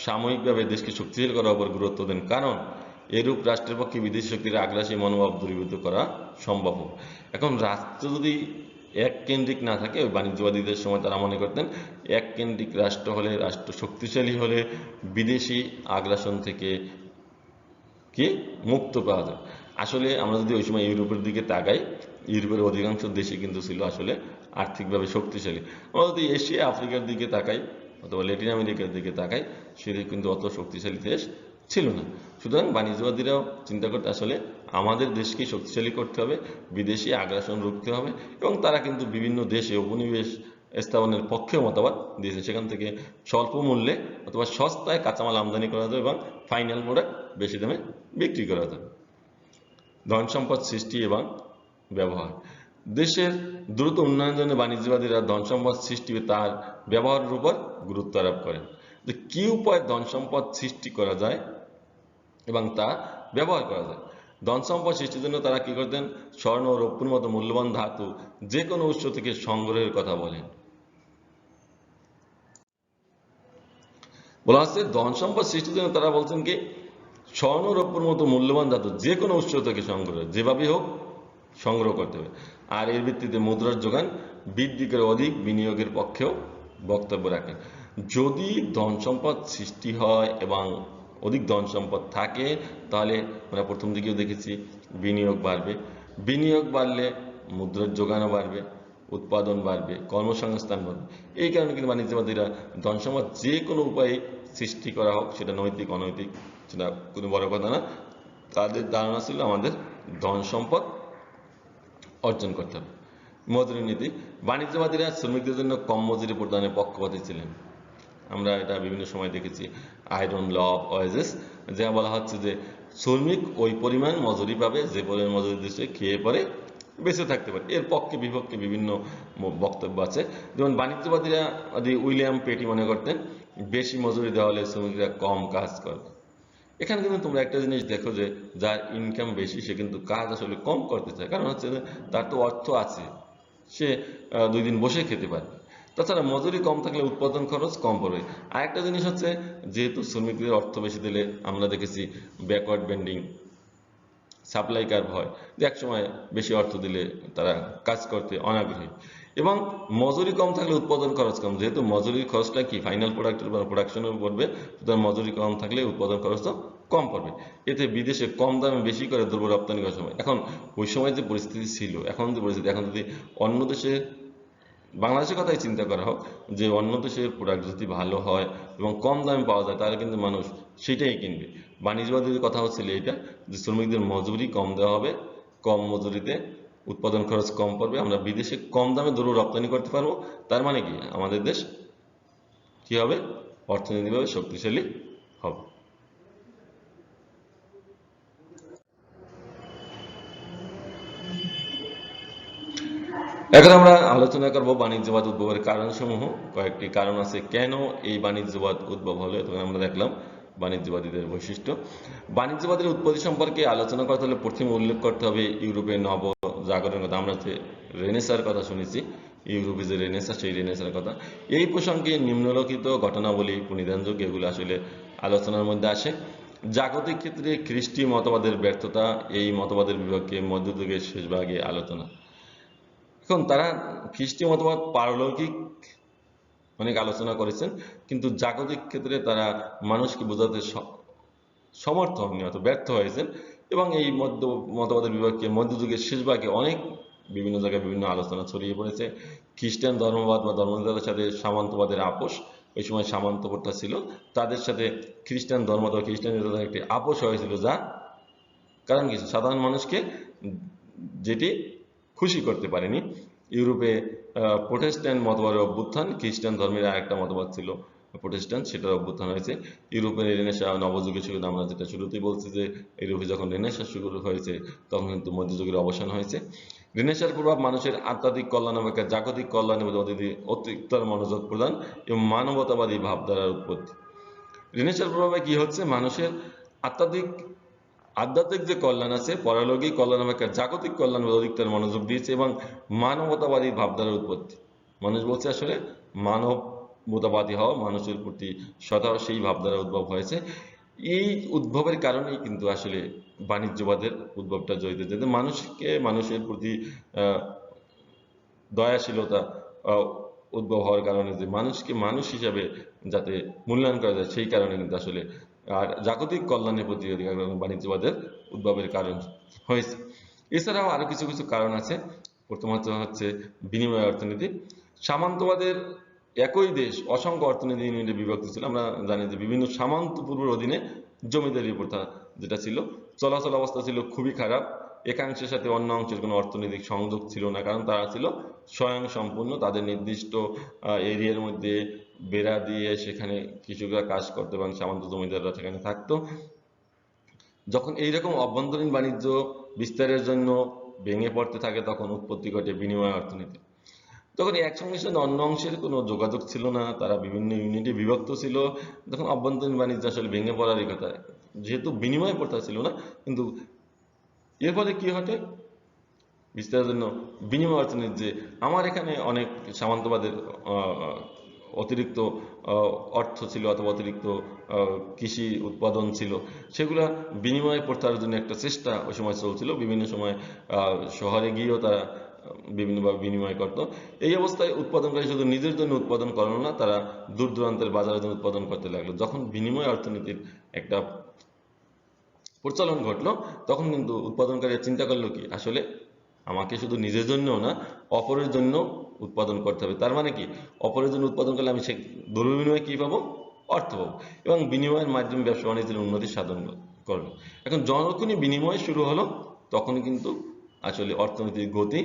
সাময়িকভাবে দেশকে শক্তিশালী করার উপর গুরুত্ব দেন, কারণ এরূপ রাষ্ট্রের পক্ষে বিদেশি শক্তির আগ্রাসী মনোভাব দূরীভূত করা সম্ভব। এখন রাষ্ট্র যদি এককেন্দ্রিক না থাকে, ওই বাণিজ্যবাদীদের সময় তারা মনে করতেন এককেন্দ্রিক রাষ্ট্র হলে, রাষ্ট্র শক্তিশালী হলে বিদেশি আগ্রাসন থেকে কি মুক্ত পাওয়া যায়। আসলে আমরা যদি ওই সময় ইউরোপের দিকে তাকাই, ইউরোপের অধিকাংশ দেশই কিন্তু ছিল আসলে আর্থিকভাবে শক্তিশালী। আমরা যদি এশিয়া আফ্রিকার দিকে তাকাই অথবা ল্যাটিন আমেরিকার দিকে তাকাই, সেটা কিন্তু অত শক্তিশালী দেশ ছিল না। সুতরাং বাণিজ্যবাদীরাও চিন্তা করতে আসলে আমাদের দেশকে শক্তিশালী করতে হবে, বিদেশি আগ্রাসন রুখতে হবে, এবং তারা কিন্তু বিভিন্ন দেশে উপনিবেশ স্থাপনের পক্ষে মতামত দিয়েছে। সেখান থেকে স্বল্প মূল্যে অথবা সস্তায় কাঁচামাল আমদানি করা যাবে এবং ফাইনাল প্রোডাক্ট বেশি দামে বিক্রি করা যাবে। ধন সম্পদ সৃষ্টি এবং ব্যবহার। দেশের দ্রুত উন্নয়নের জন্য বাণিজ্যবাদীরা ধন সম্পদ সৃষ্টি তার ব্যবহারের উপর গুরুত্ব আরোপ করেন, যে কি উপায়ে ধন সম্পদ সৃষ্টি করা যায় এবং তা ব্যবহার করা যায়। ধন সম্পদ সৃষ্টির জন্য তারা কি করতেন? স্বর্ণ ও রৌপ্যের মতো মূল্যবান ধাতু যে কোনো উৎস থেকে সংগ্রহের কথা বলেন। বলা হচ্ছে ধন সম্পদ সৃষ্টির জন্য তারা বলছেন কি, স্বর্ণ রৌপ্যের মতো মূল্যবান ধাতু যে কোনো উৎস থেকে সংগ্রহ, যেভাবেই হোক সংগ্রহ করতে হবে। আর এর ভিত্তিতে মুদ্রার যোগান বৃদ্ধি করে অধিক বিনিয়োগের পক্ষেও বক্তব্য রাখেন। যদি ধন সম্পদ সৃষ্টি হয় এবং অধিক ধন সম্পদ থাকে, তাহলে আমরা প্রথম দিকেও দেখেছি বিনিয়োগ বাড়বে। বিনিয়োগ বাড়লে মুদ্রার যোগানও বাড়বে, উৎপাদন বাড়বে, কর্মসংস্থান বাড়বে। এই কারণে কিন্তু বাণিজ্যবাদীরা ধন সম্পদ যে কোনো উপায়ে সৃষ্টি করা হোক, সেটা নৈতিক অনৈতিক সেটা কোনো বড় কথা না, তাদের ধারণা ছিল আমাদের ধন সম্পদ অর্জন করতে হবে। মজুরি নীতি। বাণিজ্যবাদীরা শ্রমিকদের জন্য কম মজুরি প্রদানের পক্ষপাতী ছিলেন। আমরা এটা বিভিন্ন সময় দেখেছি, আয়রন ল অফ ওয়েজেস, যা বলা হচ্ছে যে শ্রমিক ওই পরিমাণ মজুরি পাবে যে পরিমাণ মজুরি দেশে খেয়ে পরে বেঁচে থাকতে পারে। এর পক্ষে বিপক্ষে বিভিন্ন বক্তব্য আছে। যেমন বাণিজ্যবাদীরা উইলিয়াম পেটি মনে করতেন বেশি মজুরি দেওয়া হলে শ্রমিকরা কম কাজ করবে। এখানে কিন্তু তোমরা একটা জিনিস দেখো যে যার ইনকাম বেশি সে কিন্তু কাজ আসলে কম করতে চায়, কারণ হচ্ছে যে তার তো অর্থ আছে, সে 2 দিন বসে খেতে পারবে। তাছাড়া মজুরি কম থাকলে উৎপাদন খরচ কম পড়বে। আরেকটা জিনিস হচ্ছে, যেহেতু শ্রমিকদের অর্থ বেশি দিলে আমরা দেখেছি ব্যাকওয়ার্ড বেন্ডিং, সাপ্লাই কার্ভ হয়, যে এক সময় বেশি অর্থ দিলে তারা কাজ করতে অনাগ্রহী। এবং মজুরি কম থাকলে উৎপাদন খরচ কম, যেহেতু মজুরির খরচটা কি ফাইনাল প্রোডাক্টের উপর প্রোডাকশনের পড়বে, সুতরাং মজুরি কম থাকলে উৎপাদন খরচটা কম পড়বে। এতে বিদেশে কম দামে বেশি করে দ্রব্য রপ্তানি করার সময়, এখন ওই সময় যে পরিস্থিতি ছিল, এখন যে পরিস্থিতি, এখন যদি অন্য দেশে বাংলাদেশের কথাই চিন্তা করা হোক, যে অন্য দেশের প্রোডাক্ট যদি ভালো হয় এবং কম দামে পাওয়া যায়, তাহলে কিন্তু মানুষ সেটাই কিনবে। বাণিজ্যবাদীদের কথা হচ্ছিল এইটা, যে শ্রমিকদের মজুরি কম দেওয়া হবে, কম মজুরিতে উৎপাদন খরচ কম পড়বে, আমরা বিদেশে কম দামে দ্রব্য রপ্তানি করতে পারবো। তার মানে কি, আমাদের দেশ কি হবে? অর্থনৈতিকভাবে শক্তিশালী হবে। এখন আমরা আলোচনা করব বাণিজ্যবাদ উদ্ভবের কারণসমূহ। কয়েকটি কারণ আছে কেন এই বাণিজ্যবাদ উদ্ভব হলো। তখন আমরা দেখলাম বাণিজ্যবাদীদের বৈশিষ্ট্য। বাণিজ্যবাদের উৎপত্তি সম্পর্কে আলোচনা করতে হলে প্রথমে উল্লেখ করতে হবে ইউরোপের নব জাগরণের কথা। আমরা যে রেনেসার কথা শুনেছি, ইউরোপে যে রেনেসা, সেই রেনেসার কথা। এই প্রসঙ্গে নিম্নলিখিত ঘটনাবলী, প্রণিধান যুগ, এগুলো আসলে আলোচনার মধ্যে আসে। জাগতিক ক্ষেত্রে খ্রিস্টীয় মতবাদের ব্যর্থতা, এই মতবাদের বিভাগকে মধ্যযুগের শেষ ভাগে আলোচনা। এখন তারা খ্রিস্টীয় মতবাদ পারলৌকিক অনেক আলোচনা করেছেন, কিন্তু জাগতিক ক্ষেত্রে তারা মানুষকে বোঝাতে সমর্থ হননি, অত ব্যর্থ হয়েছেন। এবং এই মতবাদের বিভাগকে মধ্যযুগের শেষ ভাগে অনেক বিভিন্ন জায়গায় বিভিন্ন আলোচনা ছড়িয়ে পড়েছে। খ্রিস্টান ধর্মবাদ বা ধর্মনেতাদের সাথে সামন্তবাদের আপোষ, ওই সময় সামন্ত প্রথা ছিল, তাদের সাথে খ্রিস্টান ধর্ম বা খ্রিস্টান নেতাদের একটি আপোষ হয়েছিল, যা কারণ কি, সাধারণ মানুষকে যেটি খুশি করতে পারেনি। ইউরোপে প্রোটেস্ট্যান্ট মতবাদের অভ্যুত্থান, খ্রিস্টান ধর্মের আরেকটা মতবাদ ছিল প্রোটেস্ট্যান্ট, সেটার অভ্যুত্থান হয়েছে। ইউরোপের রেনেসা নবযুগে শুরু, আমরা যেটা শুরুতেই বলছি যে ইউরোপে যখন রেনেসা শুরু হয়েছে তখন কিন্তু মধ্যযুগের অবসান হয়েছে। রেনেসার প্রভাব মানুষের আধ্যাত্মিক কল্যাণ অপেক্ষা জাগতিক কল্যাণে অতিরিক্ত মনোযোগ প্রদান এবং মানবতাবাদী ভাবধারার উৎপত্তি। রেনেসার প্রভাবে কি হচ্ছে, মানুষের আধ্যাত্মিক যে কল্যাণ আছে, পরলৌকিক কল্যাণ অপেক্ষা জাগতিক কল্যাণ অধিকতর মনোযোগ দিয়েছে এবং মানবতাবাদী ভাবধারার উৎপত্তি। মানুষ বলছে আসলে মানবতাবাদী হওয়া, মানুষের প্রতি সদা সেই ভাবধারা উদ্ভব হয়েছে। এই উদ্ভবের কারণেই কিন্তু আসলে বাণিজ্যবাদের উদ্ভবটা জড়িত, যাতে মানুষকে মানুষের প্রতি দয়াশীলতা উদ্ভব হওয়ার কারণে, যে মানুষকে মানুষ হিসাবে যাতে মূল্যায়ন করা যায়, সেই কারণে কিন্তু আসলে আর জাগতিক কল্যাণের প্রতি অধিকার বাণিজ্যবাদের উদ্ভবের কারণ হয়েছে। এছাড়াও আরো কিছু কিছু কারণ আছে। প্রথমত হচ্ছে বিনিময় অর্থনীতি। সামন্তবাদের একই দেশ অসংখ্য অর্থনৈতিক ইউনিটে বিভক্ত ছিল। আমরা জানি যে বিভিন্ন সামন্তপূর্বের অধীনে জমিদারি প্রথা যেটা ছিল, চলাচল অবস্থা ছিল খুবই খারাপ। একাংশের সাথে অন্য অংশের কোনো অর্থনৈতিক সংযোগ ছিল না, কারণ তারা ছিল স্বয়ংসম্পূর্ণ। তাদের নির্দিষ্ট এরিয়ার মধ্যে বেড়া দিয়ে সেখানে কৃষকরা কাজ করতো এবং সামন্ত জমিদাররা সেখানে থাকতো। যখন এইরকম অভ্যন্তরীণ বাণিজ্য বিস্তারের জন্য ভেঙে পড়তে থাকে, তখন উৎপত্তি ঘটে বিনিময় অর্থনীতি। তখন এক সঙ্গে সাথে অন্য অংশের কোনো যোগাযোগ ছিল না, তারা বিভিন্ন ইউনিটে বিভক্ত ছিল, তখন অভ্যন্তরীণ বাণিজ্য আসলে ভেঙে পড়ারই কথা, যেহেতু বিনিময় প্রথা ছিল না। কিন্তু এর ফলে কি ঘটে, বিস্তারের জন্য বিনিময় অর্থনীতি, যে আমার এখানে অনেক সামন্তবাদের অতিরিক্ত অর্থ ছিল অথবা অতিরিক্ত কৃষি উৎপাদন ছিল, সেগুলা বিনিময় প্রথার জন্য একটা চেষ্টা ওই সময় চলছিল। বিভিন্ন সময় শহরে গিয়েও তারা বিভিন্নভাবে বিনিময় করত। এই অবস্থায় উৎপাদনকারী শুধু নিজের জন্য উৎপাদন করলো না, তারা দূর দূরান্তের বাজারের জন্য উৎপাদন করতে লাগলো। যখন বিনিময় অর্থনীতির একটা প্রচলন ঘটলো, তখন কিন্তু উৎপাদনকারীরা চিন্তা করলো কি, আসলে আমাকে শুধু নিজের জন্যও না, অপরের জন্য উৎপাদন করতে হবে। তার মানে কি, অপরের জন্য উৎপাদন করলে আমি সে দ্রব্য বিনিময়ে কি পাবো, অর্থ পাবো, এবং বিনিময়ের মাধ্যমে ব্যবসা বাণিজ্যের উন্নতি সাধন করলো। এখন যখনই বিনিময় শুরু হলো, তখন কিন্তু আসলে অর্থনীতির গতি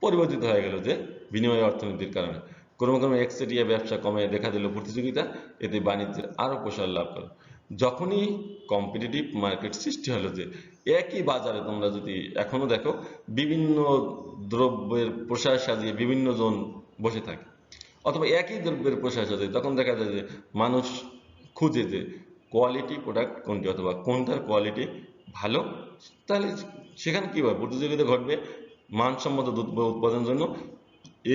পরিবর্তিত হয়ে গেল, যে বিনিময় অর্থনীতির কারণে ক্রমে ক্রমে একচেটিয়া ব্যবসা কমে দেখা দিল প্রতিযোগিতা, এতে বাণিজ্যের আরো প্রসার লাভ করে। যখনই কম্পিটিটিভ মার্কেট সৃষ্টি হলো, যে একই বাজারে তোমরা যদি এখনো দেখো, বিভিন্ন দ্রব্যের প্রসার সাজিয়ে বিভিন্ন জন বসে থাকে, অথবা একই দ্রব্যের প্রসার সাজিয়ে, তখন দেখা যায় যে মানুষ খুঁজে যে কোয়ালিটি প্রোডাক্ট কোনটি, অথবা কোনটার কোয়ালিটি ভালো। তাহলে সেখানে কি হয়, প্রতিযোগিতা ঘটবে মানসম্মত দ্রব্য উৎপাদনের জন্য।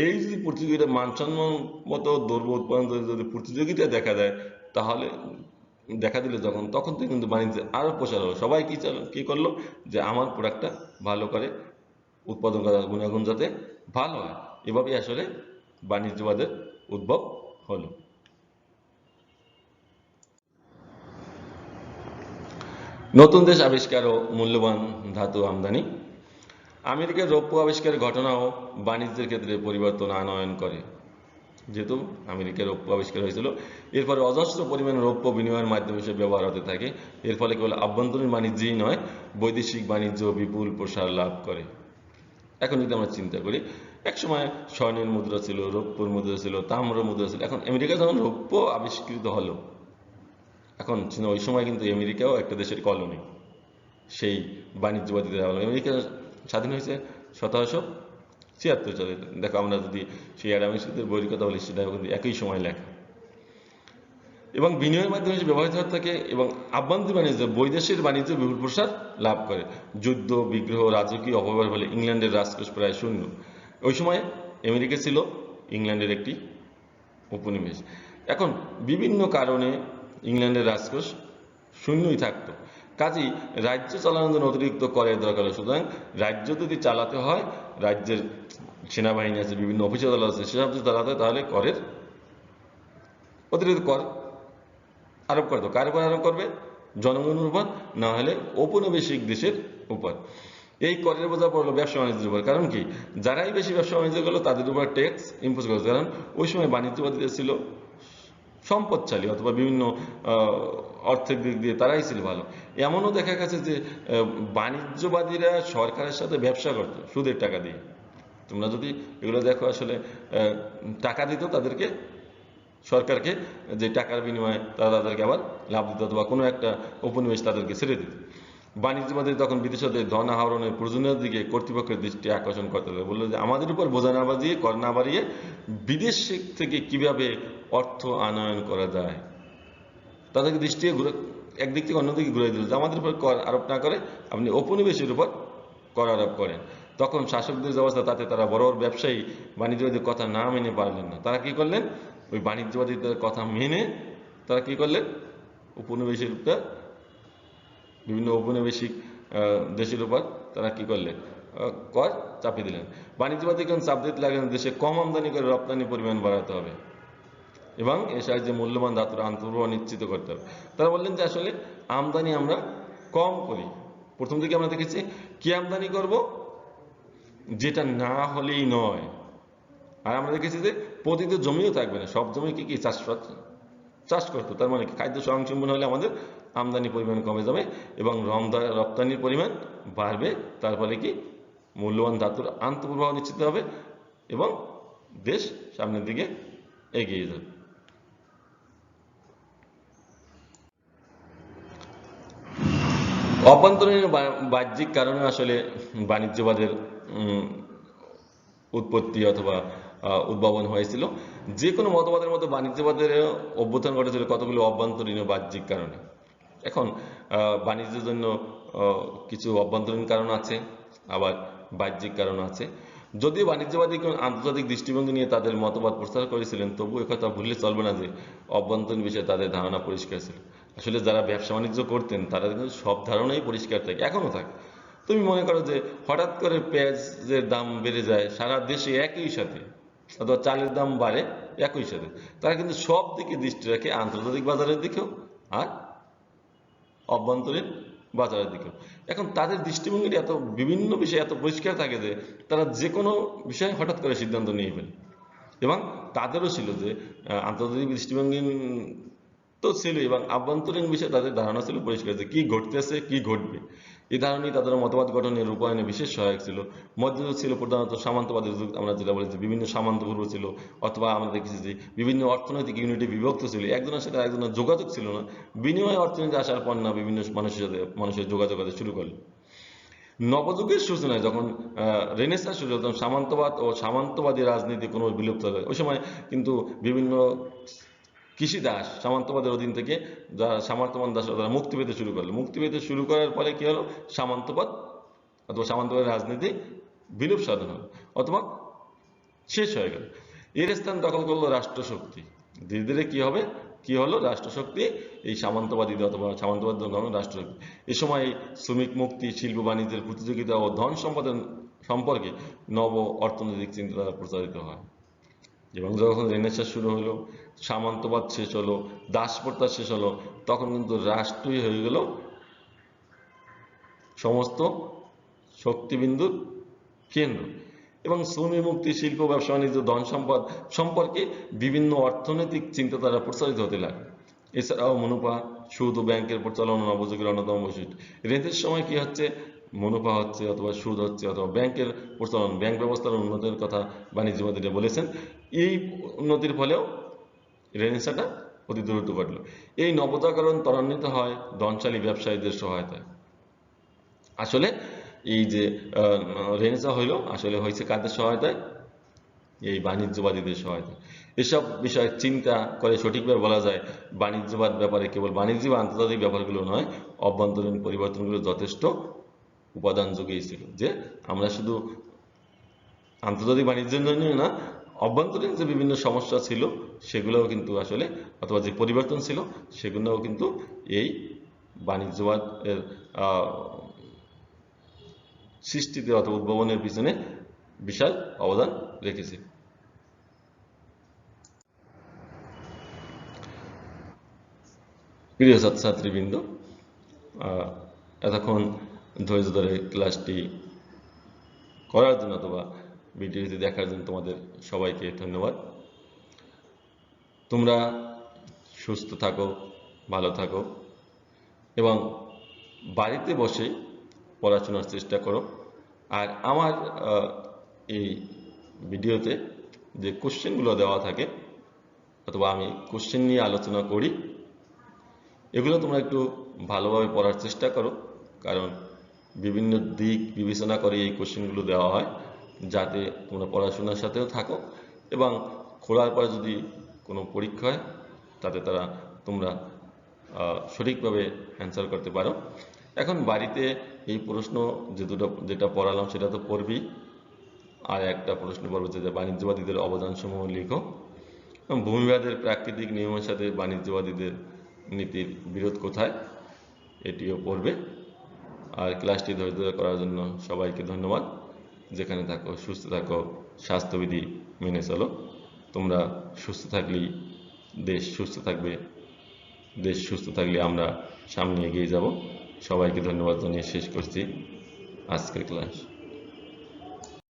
এই যদি প্রতিযোগিতা মানসম্মত দ্রব্য উৎপাদন যদি প্রতিযোগিতা দেখা দেয়, তাহলে দেখা দিলে যখন, তখন তো কিন্তু বাণিজ্যের আরো প্রসার হলো। সবাই কি করলো, যে আমার প্রোডাক্টটা ভালো করে উৎপাদন করার গুণাগুণ যাতে ভালো হয়। এভাবেই আসলে বাণিজ্যবাদের উদ্ভব হলো। নতুন দেশ আবিষ্কার ও মূল্যবান ধাতু আমদানি। আমেরিকার রৌপ্য আবিষ্কারের ঘটনাও বাণিজ্যের ক্ষেত্রে পরিবর্তন আনয়ন করে। যেহেতু আমেরিকার রৌপ্য আবিষ্কার হয়েছিল, এর ফলে অজস্র পরিমাণে রৌপ্য বিনিময়ের মাধ্যম হিসেবে ব্যবহার হতে থাকে। এর ফলে কেবল আভ্যন্তরীণ বাণিজ্যই নয়, বৈদেশিক বাণিজ্য বিপুল প্রসার লাভ করে। এখন যদি আমরা চিন্তা করি, একসময় স্বর্ণের মুদ্রা ছিল, রৌপ্যর মুদ্রা ছিল, তাম্র মুদ্রা ছিল। এখন আমেরিকা যখন রৌপ্য আবিষ্কৃত হলো, এখন ওই সময় কিন্তু আমেরিকাও একটা দেশের কলোনি। সেই বাণিজ্যবাদীদের আমলে আমেরিকা স্বাধীন হয়েছে 1776 সালে। দেখো, আমরা যদি সেই অ্যাডাম স্মিথের বইয়ের কথা বলি, সেটা কিন্তু একই সময় লেখা। এবং বিনিময়ের মাধ্যমে ব্যবহৃত হতে থাকে, এবং আভ্যন্তরীণ বাণিজ্য, বৈদেশিক বাণিজ্য বিপুল প্রসার লাভ করে। যুদ্ধ, বিগ্রহ, রাজকীয় অপব্যবহার ফলে ইংল্যান্ডের রাজকোষ প্রায় শূন্য। ওই সময় আমেরিকা ছিল ইংল্যান্ডের একটি উপনিবেশ। এখন বিভিন্ন কারণে ইংল্যান্ডের রাজকোষ শূন্যই থাকতো। কাজেই রাজ্য চালানোর জন্য অতিরিক্ত করের দরকার হয়। সুতরাং রাজ্য যদি চালাতে হয়, রাজ্যের সেনাবাহিনী আছে, বিভিন্ন অফিস আদালত আছে, সেসব যদি চালাতে হয়, তাহলে করের অতিরিক্ত কর আরোপ করতো। কার উপর আরোপ করবে? জনগণের উপর, না হলে ঔপনিবেশিক দেশের উপর। এই করের বোঝা পড়লো ব্যবসা বাণিজ্যের উপর। কারণ কি, যারাই বেশি ব্যবসা বাণিজ্য করলো, তাদের উপর ট্যাক্স ইম্পোজ করছে। কারণ ওই সময় বাণিজ্যবাদীরা ছিল সম্পদশালী, অথবা বিভিন্ন অর্থের দিক দিয়ে তারাই ছিল ভালো। এমনও দেখা গেছে যে বাণিজ্যবাদীরা সরকারের সাথে ব্যবসা করত সুদের টাকা দিয়ে। তোমরা যদি এগুলো দেখো, আসলে টাকা দিত তাদেরকে, সরকারকে, যে টাকার বিনিময়ে তারা তাদেরকে আবার লাভ দিত, অথবা কোনো একটা উপনিবেশ তাদেরকে ছেড়ে দিত। বাণিজ্যবাদী তখন বিদেশিদের ধন আহরণের প্রয়োজনীয়তার দিকে কর্তৃপক্ষের দৃষ্টি আকর্ষণ করতে হবে। বললো যে আমাদের উপর বোঝা না বাজিয়ে, কর না বাড়িয়ে, বিদেশ থেকে কিভাবে অর্থ আনয়ন করা যায়, তাদেরকে দৃষ্টি একদিক থেকে অন্যদিকে ঘুরে দিল, যে আমাদের উপর কর আরোপ না করে আপনি উপনিবেশের উপর কর আরোপ করেন। তখন শাসকদের যে অবস্থা, তাতে তারা বড় বড় ব্যবসায়ী বাণিজ্যবাদীর কথা না মেনে পারলেন না। তারা কি করলেন, ওই বাণিজ্যবাদীদের কথা মেনে তারা কি করলেন, উপনিবেশের উপর, বিভিন্ন ঔপনিবেশিক দেশের উপর তারা কি করলেন, কর চাপিয়ে দিলেন। বাণিজ্যবাদী কেন চাপ দিতে লাগলেন, দেশে কম আমদানি করে রপ্তানি পরিমাণ বাড়াতে হবে, এবং এর সাহায্যে মূল্যবান ধাতুর আন্তঃপ্রবাহ নিশ্চিত করতে হবে। তারা বললেন যে আসলে আমদানি আমরা কম করি। প্রথম দিকে আমরা দেখেছি কি আমদানি করব, যেটা না হলেই নয়। আর আমরা দেখেছি যে পতিত জমিও থাকবে না, সব জমি কি চাষ করতো। তার মানে খাদ্য স্বয়ংসম্পূর্ণ হলে আমাদের আমদানি পরিমাণ কমে যাবে এবং রপ্তানির পরিমাণ বাড়বে। তার ফলে কি মূল্যবান ধাতুর আন্তঃপ্রবাহ নিশ্চিত হবে এবং দেশ সামনের দিকে এগিয়ে যাবে। অভ্যন্তরীণ বাহ্যিক কারণে আসলে বাণিজ্যবাদের উৎপত্তি অথবা উদ্ভাবন হয়েছিল। যে কোনো মতবাদের মধ্যে বাণিজ্যবাদের অভ্যুত্থান ঘটেছিল কতগুলো অভ্যন্তরীণ ও বাহ্যিক কারণে। এখন বাণিজ্যের জন্য কিছু অভ্যন্তরীণ কারণ আছে, আবার বাহ্যিক কারণ আছে। যদিও বাণিজ্যবাদী আন্তর্জাতিক দৃষ্টিভঙ্গি নিয়ে তাদের মতবাদ প্রচার করেছিলেন, তবু একথা ভুললে চলবে না যে অভ্যন্তরীণ বিষয়ে তাদের ধারণা পরিষ্কার ছিল। আসলে যারা ব্যবসা বাণিজ্য করতেন তারা কিন্তু সব ধারণাই পরিষ্কার থাকে, এখনো থাকে। তুমি মনে করো যে হঠাৎ করে পেঁয়াজের দাম বেড়ে যায় সারা দেশে একই সাথে, অথবা চালের দাম বাড়ে একই সাথে, তারা কিন্তু সব দিকে দৃষ্টি রাখে, আন্তর্জাতিক বাজারের দিকেও আর অভ্যন্তরীণ বাজারের দিকেও। এখন তাদের দৃষ্টিভঙ্গিটি এত বিভিন্ন বিষয়ে এত পরিষ্কার থাকে যে তারা যে কোনো বিষয়ে হঠাৎ করে সিদ্ধান্ত নিয়ে ফেলে। এবং তাদেরও ছিল যে আন্তর্জাতিক দৃষ্টিভঙ্গি তো ছিল এবং আভ্যন্তরীণ বিষয়ে তাদের ধারণা ছিল পরিষ্কার যে কি ঘটতেছে, কি ঘটবে। এই ধারণাই তাদের মতবাদ গঠনের রূপায়ণে বিশেষ সহায়ক ছিল। মধ্যযুগ ছিল প্রধানত সামন্তবাদের যুগ, আমরা যেটা বলি যে বিভিন্ন সামন্তপূর্ব ছিল, অথবা আমরা দেখেছি যে বিভিন্ন অর্থনৈতিক ইউনিটে বিভক্ত ছিল, একজনের সাথে একজনের যোগাযোগ ছিল না। বিনিময় অর্থনীতি আসার পর না বিভিন্ন মানুষের যোগাযোগ শুরু করলো। নবযুগের সূচনায় যখন রেনেসাঁ শুরু হলো, তখন সামন্তবাদ ও সামন্তবাদী রাজনীতি কোনো বিলুপ্ত হয়। ওই সময় কিন্তু বিভিন্ন কৃষি দাস সামন্তবাদের অধীন থেকে যারা সামন্তবাদ দাস তারা মুক্তি পেতে শুরু করলো। মুক্তি পেতে শুরু করার পরে কি হলো, সামন্তবাদ অথবা সামন্তবাদের রাজনীতি বিলোপ সাধন হলো অথবা শেষ হয়ে গেল। এর স্থান দখল করলো রাষ্ট্রশক্তি। ধীরে ধীরে কি হলো, রাষ্ট্রশক্তি এই সামন্তবাদী অথবা সামন্তবাদ রাষ্ট্রশক্তি। এ সময় শ্রমিক মুক্তি, শিল্প বাণিজ্যের প্রতিযোগিতা ও ধন সম্পদের সম্পর্কে নব অর্থনৈতিক চিন্তাধারা প্রচারিত হয়। এবং যখন রেনেসাঁ শুরু হলো, সামন্তবাদ শেষ হলো, দাসপ্রথা শেষ হলো, তখন কিন্তু রাষ্ট্রই হয়ে গেল সমস্ত শক্তিবিন্দুর কেন্দ্র। এবং শ্রমিক মুক্তি, শিল্প, ব্যবসা বাণিজ্য, ধন সম্পদ সম্পর্কে বিভিন্ন অর্থনৈতিক চিন্তাধারা প্রচারিত হতে লাগে। এছাড়াও মুনাফা, সুদ ও ব্যাংকের প্রচলন নবযুগের অন্যতম বৈশিষ্ট্য। রেনেসাঁর সময় কি হচ্ছে, মুনাফা হচ্ছে অথবা সুদ হচ্ছে অথবা ব্যাংকের প্রচলন, ব্যাংক ব্যবস্থার উন্নতির কথা বাণিজ্যবাদীরা বলেছেন। এই উন্নতির ফলেও রেনেসাঁটা অতি দ্রুত ঘটল। এই নবজাগরণ ত্বরান্বিত হয় ধনশালী ব্যবসায়ীদের সহায়তায়। আসলে এই যে রেনেসাঁ হইল, আসলে হয়েছে কাদের সহায়তায়, এই বাণিজ্যবাদীদের সহায়তায়। এসব বিষয়ে চিন্তা করে সঠিকভাবে বলা যায় বাণিজ্যবাদ ব্যাপারে কেবল বাণিজ্য বা আন্তর্জাতিক ব্যাপারগুলো নয়, অভ্যন্তরীণ পরিবর্তনগুলো যথেষ্ট উপাদান জুগিয়েছিল। যে আমরা শুধু আন্তর্জাতিক বাণিজ্যের জন্য না, অভ্যন্তরীণ যে বিভিন্ন সমস্যা ছিল সেগুলোও কিন্তু আসলে, অথবা যে পরিবর্তন ছিল সেগুলোও কিন্তু এই বাণিজ্যবাদ এর সৃষ্টিতে অথবা উদ্ভাবনের পিছনে বিশাল অবদান রেখেছে। প্রিয় ছাত্রছাত্রীবৃন্দ, এতক্ষণ ধৈর্য ধরে ক্লাসটি করার জন্য অথবা ভিডিওটি দেখার জন্য তোমাদের সবাইকে ধন্যবাদ। তোমরা সুস্থ থাকো, ভালো থাকো এবং বাড়িতে বসে পড়াশোনার চেষ্টা করো। আর আমার এই ভিডিওতে যে কোশ্চেনগুলো দেওয়া থাকে অথবা আমি কোশ্চেন নিয়ে আলোচনা করি, এগুলো তোমরা একটু ভালোভাবে পড়ার চেষ্টা করো, কারণ বিভিন্ন দিক বিবেচনা করে এই কোশ্চেনগুলো দেওয়া হয়, যাতে তোমরা পড়াশোনার সাথেও থাকো এবং খোলার পরে যদি কোনো পরীক্ষা হয় তাতে তোমরা সঠিকভাবে অ্যান্সার করতে পারো। এখন বাড়িতে এই প্রশ্ন যেটা পড়ালাম সেটা তো পড়বি, আর একটা প্রশ্ন পড়বে যে বাণিজ্যবাদীদের অবদানসমূহ লিখো। ভূমিবাদের প্রাকৃতিক নিয়মের সাথে বাণিজ্যবাদীদের নীতির বিরোধ কোথায়, এটিও পড়বে। আর ক্লাসটি ধৈর্য করার জন্য সবাইকে ধন্যবাদ। যেখানে থাকো সুস্থ থাকো, স্বাস্থ্যবিধি মেনে চলো। তোমরা সুস্থ থাকলেই দেশ সুস্থ থাকবে, দেশ সুস্থ থাকলে আমরা সামনে এগিয়ে যাব। সবাইকে ধন্যবাদ জানিয়ে শেষ করছি আজকের ক্লাস।